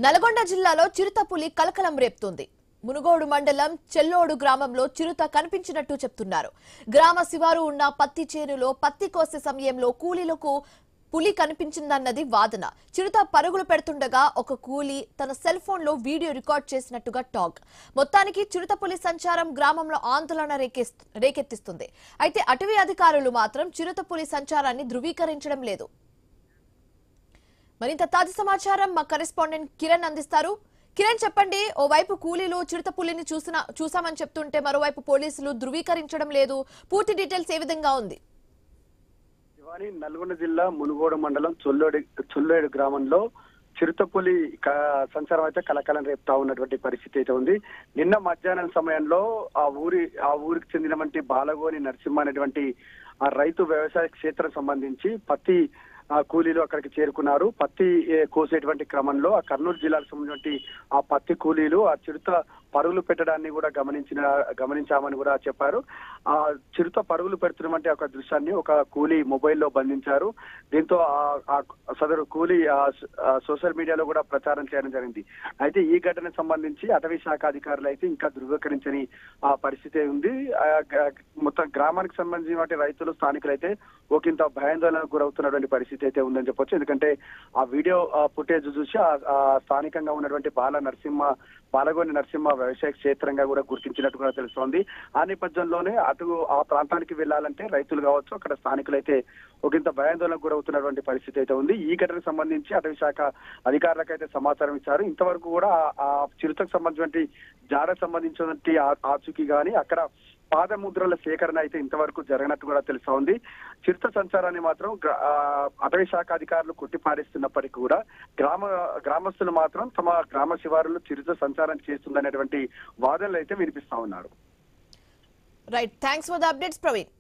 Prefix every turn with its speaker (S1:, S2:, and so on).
S1: నల్గొండ జిల్లాలో చిరుతపులి కలకలం రేపుతోంది. మునుగోడు మండలం చెల్లోడు గ్రామంలో చిరుత కనిపించినట్టు చెప్తున్నారు. గ్రామ శివారు ఉన్న పత్తి చేనులో పత్తి కోసే సమయంలో కూలీలకు పులి కనిపించిందన్నది వాదన. చిరుత పరుగులు పెడుతుండగా ఒక కూలీ తన సెల్ ఫోన్ లో వీడియో రికార్డ్ చేసినట్టుగా టాక్. మొత్తానికి చిరుతపులి సంచారం గ్రామంలో ఆందోళన రేకెత్తిస్తుంది. అయితే అటవీ అధికారులు మాత్రం చిరుతపులి సంచారాన్ని ధృవీకరించడం లేదు. మరింత తాజా సమాచారం మా కరెస్పాండెంట్ కిరణ్ అందిస్తారు. కిరణ్, చెప్పండి. ఓవైపు కూలీలు చిరుతపులిని చూసామని చెప్తుంటే మరోవైపు పోలీసులు ధృవీకరించడం లేదు. పూర్తి డీటెయిల్స్ ఏ విధంగా ఉంది?
S2: నల్గొండ జిల్లా మునుగోడు మండలం చొల్లేడు గ్రామంలో చిరుతపులి సంచారం అయితే కలకలం రేపుతా ఉన్నటువంటి పరిస్థితి అయితే ఉంది. నిన్న మధ్యాహ్నం సమయంలో ఆ ఊరికి చెందినటువంటి బాలగోని నరసింహ అనేటువంటి ఆ రైతు వ్యవసాయ క్షేత్రం సంబంధించి పత్తి కూలీలు అక్కడికి చేరుకున్నారు. పత్తి కోసేటువంటి క్రమంలో ఆ కర్నూలు జిల్లాకు సంబంధించిన ఆ పత్తి కూలీలు ఆ చిరుత పరుగులు పెట్టడాన్ని కూడా గమనించామని కూడా చెప్పారు. ఆ చిరుత పరుగులు పెడుతున్నటువంటి ఒక దృశ్యాన్ని ఒక కూలీ మొబైల్లో బంధించారు. దీంతో సదరు కూలీ సోషల్ మీడియాలో కూడా ప్రచారం చేయడం జరిగింది. అయితే ఈ ఘటనకు సంబంధించి అటవీ శాఖ అధికారులు అయితే ఇంకా ధృవీకరించని పరిస్థితి ఉంది. మొత్తం గ్రామానికి సంబంధించిన రైతులు స్థానికులు అయితే ఒకంత భయాందోళనకు గురవుతున్నటువంటి పరిస్థితి అయితే ఉందని చెప్పొచ్చు. ఎందుకంటే ఆ వీడియో ఫుటేజ్ చూసి ఆ స్థానికంగా ఉన్నటువంటి బాలగోని నరసింహ వ్యవసాయ క్షేత్రంగా కూడా గుర్తించినట్టు కూడా తెలుస్తోంది. ఆ నేపథ్యంలోనే ఆ ప్రాంతానికి వెళ్లాలంటే రైతులు కావచ్చు, అక్కడ స్థానికులు అయితే ఒకంత భయాందోళనకు గురవుతున్నటువంటి పరిస్థితి అయితే ఉంది. ఈ ఘటనకు సంబంధించి అటవీ శాఖ అధికారులకు అయితే సమాచారం ఇచ్చారు. ఇంతవరకు కూడా ఆ చిరుతకు సంబంధించినటువంటి జాడకు సంబంధించినటువంటి ఆచూకీ గాని అక్కడ పాదముద్రల సేకరణ అయితే ఇంతవరకు జరగనట్టు కూడా తెలుస్తా ఉంది. చిరుత సంచారాన్ని మాత్రం అటవీ శాఖ అధికారులు కొట్టిపారేస్తున్నప్పటికీ కూడా గ్రామస్తులు మాత్రం తమ గ్రామ శివారులో చిరుత సంచారం చేస్తుందనేటువంటి వాదనలు అయితే వినిపిస్తా ఉన్నారు.
S1: Right, thanks for the updates Praveen.